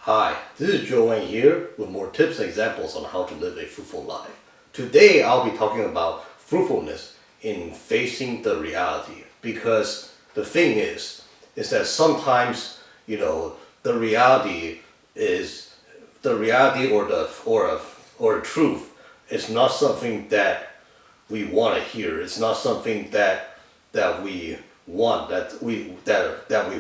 Hi, this is Joe Wang here with more tips and examples on how to live a fruitful life. Today I'll be talking about fruitfulness in facing the reality because the thing is that sometimes, the reality is the reality or the truth is not something that we want to hear. It's not something that we want that we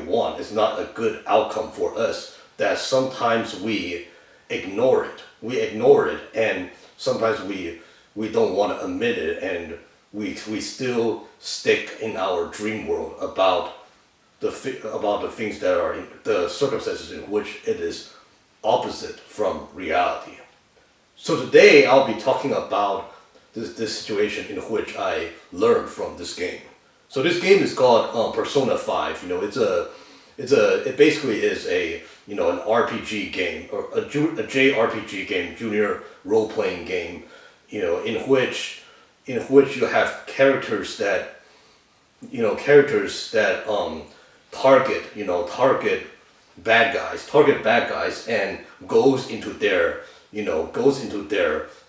want. It's not a good outcome for us. That sometimes we ignore it. We ignore it, and sometimes we don't want to admit it, and we still stick in our dream world about about the things that are in the circumstances in which it is opposite from reality. So today I'll be talking about this situation in which I learned from this game. So this game is called Persona 5. It basically is an RPG game or a JRPG game, junior role playing game, in which you have characters that target target bad guys and goes into their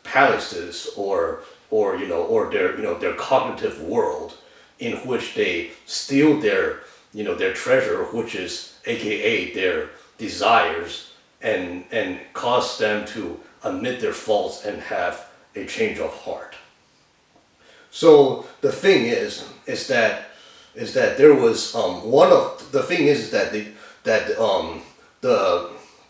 palaces or their cognitive world, in which they steal their treasure, which is AKA their desires, and cause them to admit their faults and have a change of heart. So the thing is that there was one of the thing is that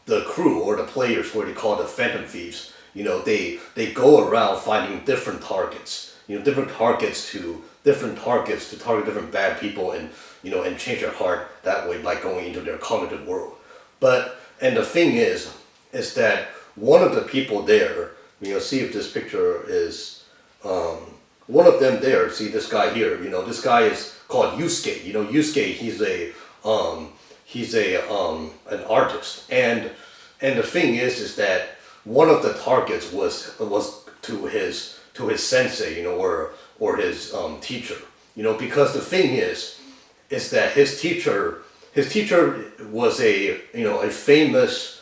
the crew or the players, what they call the phantom thieves, they go around finding different targets, different targets to target different bad people, and change their heart that way by going into their cognitive world. And the thing is that one of the people there, see if this picture is one of them there. See this guy here. This guy is called Yusuke. Yusuke. He's an artist, and the thing is that one of the targets was to his sensei, or his teacher. Because the thing is that his teacher was a famous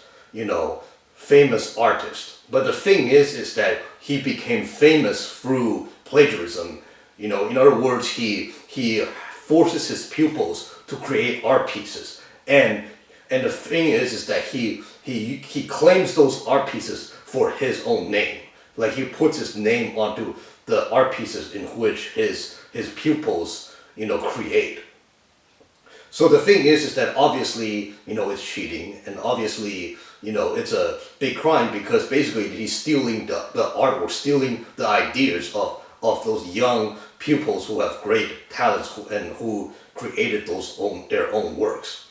artist. But the thing is that he became famous through plagiarism. In other words, he forces his pupils to create art pieces, and the thing is that he claims those art pieces for his own name. Like, he puts his name onto the art pieces in which his pupils create. So the thing is that obviously, it's cheating, and obviously, it's a big crime, because basically he's stealing the artwork, stealing the ideas of those young pupils who have great talents and who created their own works.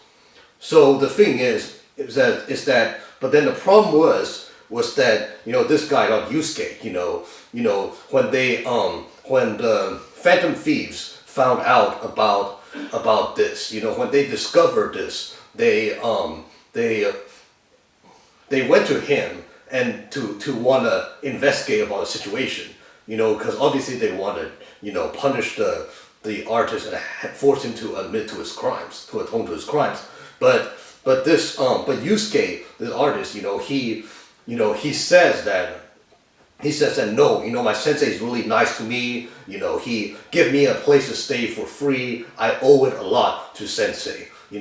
So the thing is that but then the problem was that, this guy called Yusuke, when the Phantom Thieves found out about this, when they discovered this, they went to him and to want to investigate about the situation, because obviously they wanted, punish the artist and force him to admit to his crimes, to atone to his crimes. But Yusuke, the artist, he says that no, my sensei is really nice to me. He give me a place to stay for free. I owe it a lot to sensei. He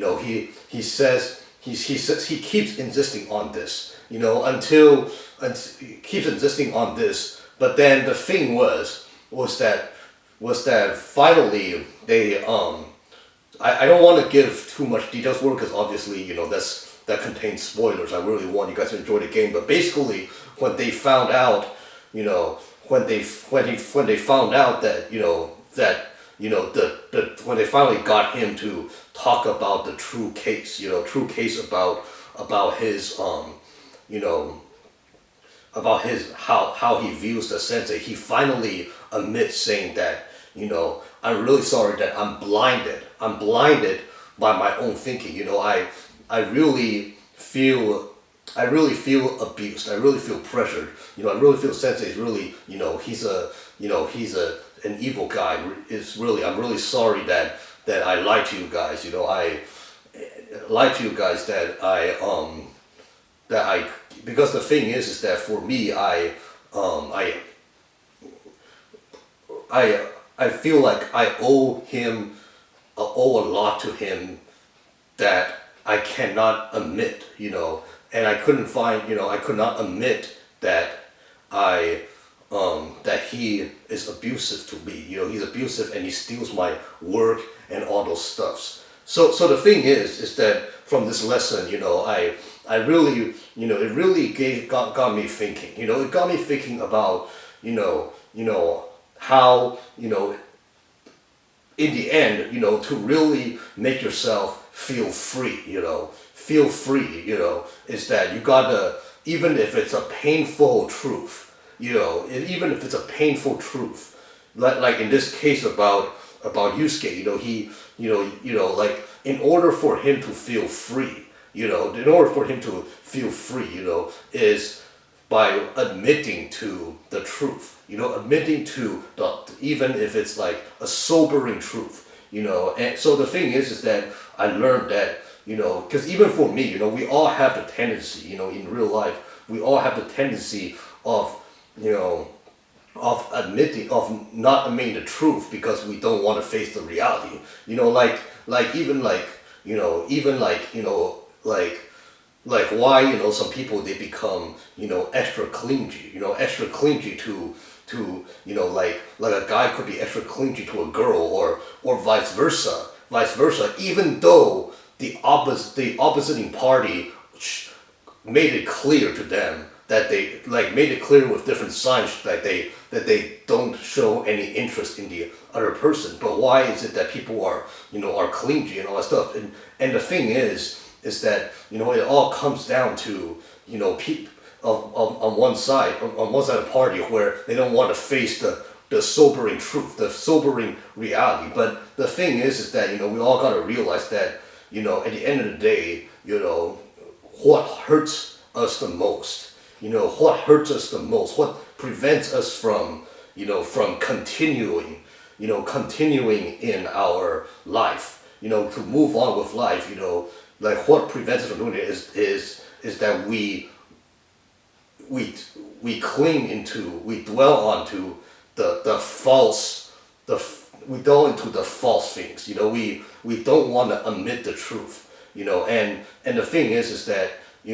keeps insisting on this. Until he keeps insisting on this. But then the thing was that finally they I don't want to give too much details for it, because obviously that contains spoilers. I really want you guys to enjoy the game. But basically, when they found out, when they found out that when they finally got him to talk about the true case, about his about his how he views the sensei, he finally admits, saying that, I'm really sorry that I'm blinded. I'm blinded by my own thinking. I really feel abused. I really feel pressured. I really feel sensei is really, he's an evil guy. I'm really sorry that I lied to you guys. I lied to you guys that because the thing is that for me, um, I, I feel like I owe a lot to him that I cannot admit, and I couldn't find, I could not admit that I, that he is abusive to me. He's abusive and he steals my work and all those stuffs. So the thing is that from this lesson, I really, it really got me thinking. It got me thinking about, how, in the end, to really make yourself feel free, is that you gotta, even if it's a painful truth, even if it's a painful truth, like in this case about Yusuke, he, like in order for him to feel free, is by admitting to the truth, admitting to even if it's like a sobering truth, and so the thing is that I learned that, because even for me, we all have the tendency, in real life, we all have the tendency of, of not admitting the truth because we don't want to face the reality, like why some people they become extra clingy to like a guy could be extra clingy to a girl or vice versa, even though the opposing party made it clear to them that they made it clear with different signs that they don't show any interest in the other person. But why is it that people are clingy and all that stuff? And the thing is that it all comes down to on one side of the party where they don't want to face the sobering truth, the sobering reality. But the thing is that we all gotta realize that at the end of the day, what hurts us the most, what prevents us from from continuing in our life, to move on with life, like what prevents us from doing it is that we dwell onto the false, we dwell into the false things. We don't want to admit the truth. And the thing is that in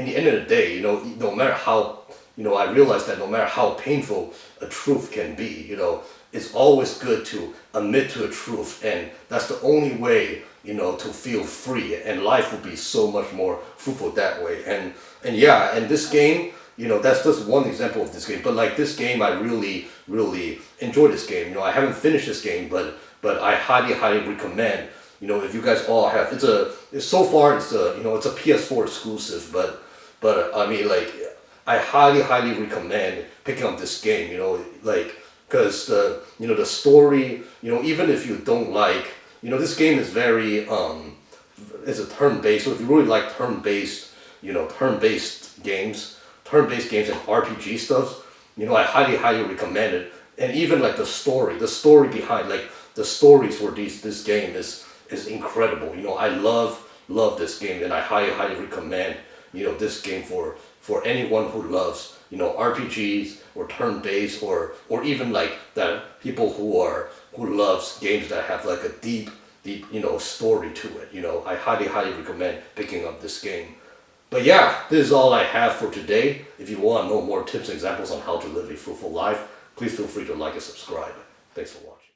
the end of the day, no matter how, I realize that no matter how painful a truth can be, it's always good to admit to a truth, and that's the only way to feel free, and life will be so much more fruitful that way. And yeah, and this game, that's just one example of this game. But like this game, I really enjoy this game. I haven't finished this game, but I highly recommend. If you guys all have, it's a PS4 exclusive, but I mean, like, I highly recommend picking up this game. Because the story, even if you don't like, this game is very it's a turn-based. So if you really like turn-based games and RPG stuff, I highly recommend it. And even like the story behind, like the stories for this game is incredible. I love this game, and I highly recommend this game for anyone who loves RPGs or turn-based or even like that people who loves games that have like a deep story to it. I highly recommend picking up this game. But yeah, this is all I have for today. If you want to know more tips and examples on how to live a fruitful life, please feel free to like and subscribe. Thanks for watching.